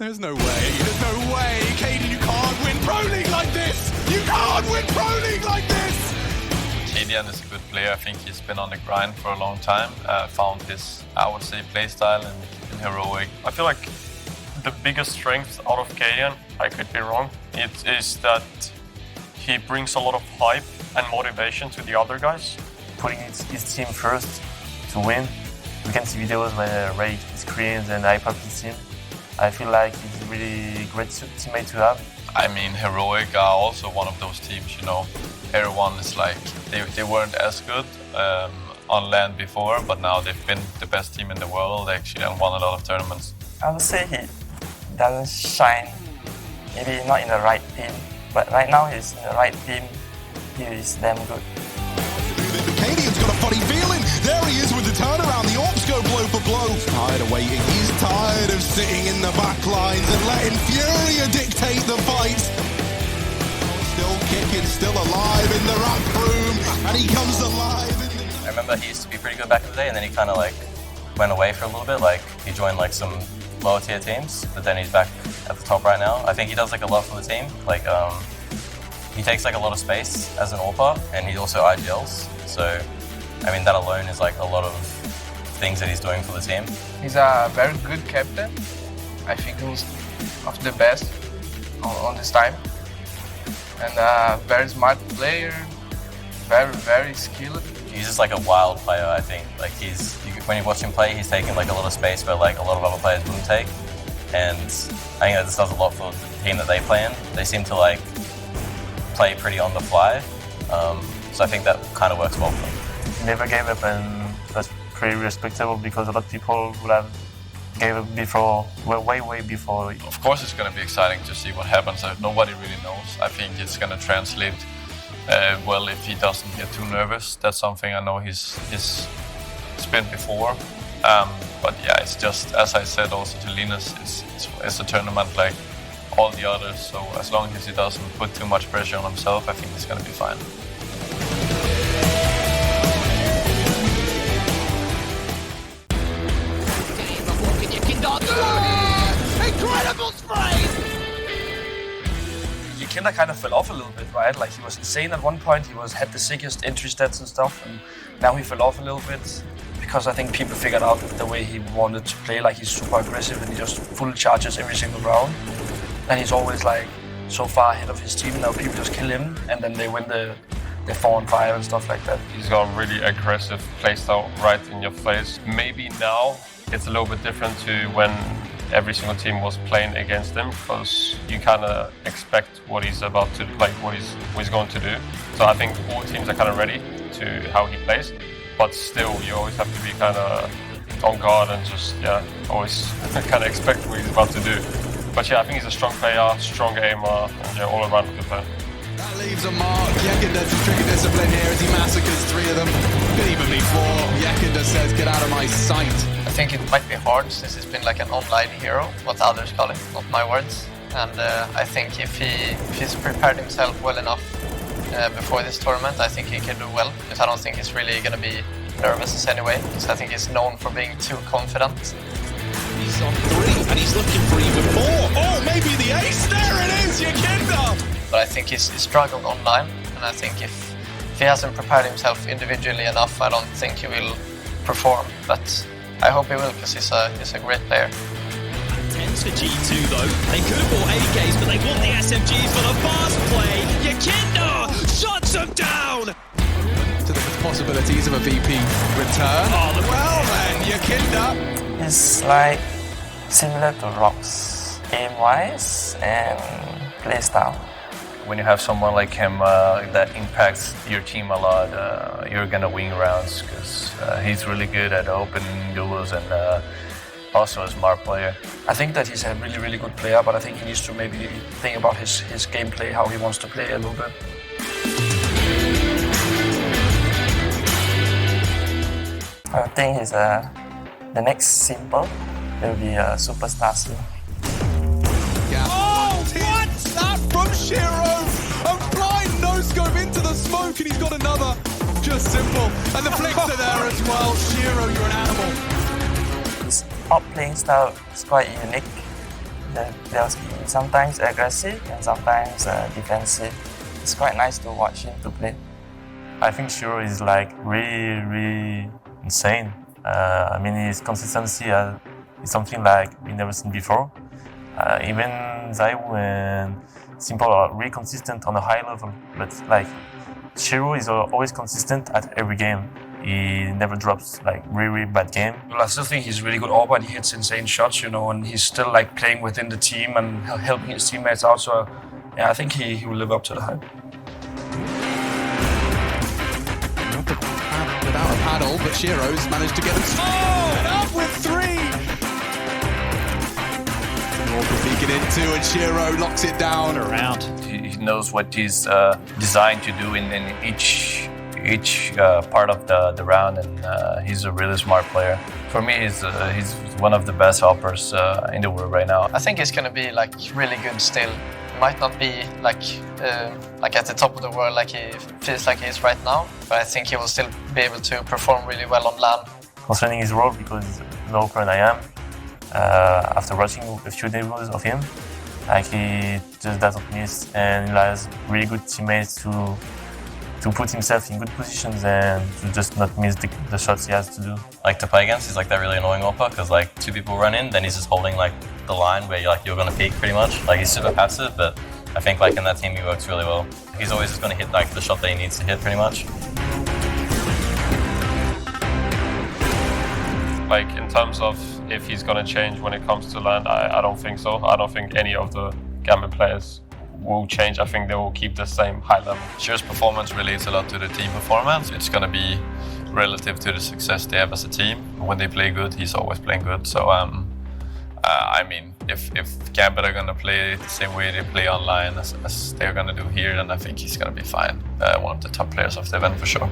There's no way, cadiaN, you can't win Pro League like this! You can't win Pro League like this! cadiaN is a good player. I think he's been on the grind for a long time. Found his, I would say, playstyle in Heroic. I feel like the biggest strength out of cadiaN, I could be wrong, it is that he brings a lot of hype and motivation to the other guys. Putting his team first to win. We can see videos where Ray screams and hype up his team. I feel like he's a really great teammate to have. I mean, Heroic are also one of those teams, you know. Everyone is like, they weren't as good on LAN before, but now they've been the best team in the world actually and won a lot of tournaments. I would say he doesn't shine, maybe not in the right team, but right now he's in the right team. He is damn good. cadiaN's got a funny feeling. There he is with the turnaround. The Orcs go blow for blow. He's tired of waiting. He's tired of sitting in the back lines and letting Furia dictate the fight. Still kicking, still alive in the rap room, and he comes alive. I remember he used to be pretty good back in the day, and then he kind of like went away for a little bit. Like he joined like some lower tier teams, but then he's back at the top right now. I think he does like a lot for the team. Like he takes like a lot of space as an AWPer, and he also IGLs. So, I mean, that alone is like a lot of things that he's doing for the team. He's a very good captain. I think he's of the best on this time. And a very smart player, very skilled. He's just like a wild player, I think. Like when you watch him play, he's taking like a lot of space where like a lot of other players wouldn't take. And I think that this does a lot for the team that they play in. They seem to like play pretty on the fly. So I think that kind of works well for them. He never gave up, and that's pretty respectable because a lot of people would have gave up before, way before. Of course it's going to be exciting to see what happens. Nobody really knows. I think it's going to translate well if he doesn't get too nervous. That's something I know he's been before. But yeah, it's just, as I said also to Linus, it's a tournament like all the others. So as long as he doesn't put too much pressure on himself, I think he's going to be fine. Incredible sprays! Yekindar kind of fell off a little bit, right? Like he was insane at one point. He had the sickest entry stats and stuff, and now he fell off a little bit because I think people figured out the way he wanted to play. Like he's super aggressive and he just full charges every single round, and he's always like so far ahead of his team. Now people just kill him, and then they win the 4-on-5 and stuff like that. He's got a really aggressive playstyle right in your face. Maybe now it's a little bit different to when every single team was playing against him, because you kind of expect what he's about to, like what he's going to do. So I think all teams are kind of ready to how he plays, but still you always have to be kind of on guard and just always kind of expect what he's about to do. But yeah, I think he's a strong player, strong aimer, and all around good player. That leaves a mark. Yekindar some tricky discipline here as he massacres 3 of them. Could even be 4. Yekindar says, get out of my sight. I think it might be hard since he's been like an online hero, what others call it, not my words. And I think if he's prepared himself well enough before this tournament, I think he can do well. Because I don't think he's really going to be nervous anyway, because I think he's known for being too confident. He's on 3 and he's looking for even more. Oh, maybe the ace. There it is, Yekindar. But I think he's struggled online, and I think if he hasn't prepared himself individually enough, I don't think he will perform. But I hope he will, because he's a great player. Tens for G2 though. They could have bought AKs, but they want the SMGs for the fast play. Yekindar shuts them down! To the possibilities of a VP return. Oh, well then, Yekindar. It's like similar to Rox, aim-wise and playstyle. When you have someone like him that impacts your team a lot, you're gonna win rounds because he's really good at opening duels and also a smart player. I think that he's a really good player, but I think he needs to maybe think about his gameplay, how he wants to play a little bit. I think he's the next simple will be a superstar soon. Oh, what? That from Sh1ro! A blind no-scope into the smoke, and he's got another. Just simple. And the flicks are there as well. Sh1ro, you're an animal. His pop playing style is quite unique. They're sometimes aggressive and sometimes defensive. It's quite nice to watch him to play. I think Sh1ro is like really insane. I mean, his consistency is something like we never seen before. Even Zaiwu and Simple are really consistent on a high level, but like Sh1ro is always consistent at every game. He never drops like really bad game. Well, I still think he's really good AWP and he hits insane shots, you know, and he's still like playing within the team and helping his teammates out. So yeah, I think he will live up to the hype. Without a paddle, but Sh1ro's managed to get him. Oh, and up with 3! North peeking into, and Sh1ro locks it down. Around. He knows what he's designed to do in each part of the round, and he's a really smart player. For me, he's one of the best helpers in the world right now. I think he's going to be like really good still. Might not be like at the top of the world like he feels like he is right now, but I think he will still be able to perform really well on LAN. Concerning his role, because he's lower than I am, after watching a few demos of him, like he just doesn't miss and he has really good teammates to put himself in good positions and to just not miss the shots he has to do. Like to play against, he's like that really annoying AWPer because like 2 people run in, then he's just holding like the line where you're going to peek pretty much. Like he's super passive, but I think like in that team he works really well. He's always just going to hit like the shot that he needs to hit pretty much. Like in terms of if he's going to change when it comes to LAN, I don't think so. I don't think any of the Gambit players will change. I think they will keep the same high level. Sh1ro's performance relates a lot to the team performance. It's going to be relative to the success they have as a team. When they play good, he's always playing good. So I mean, if Gambit are going to play the same way they play online as they're going to do here, then I think he's going to be fine. One of the top players of the event for sure.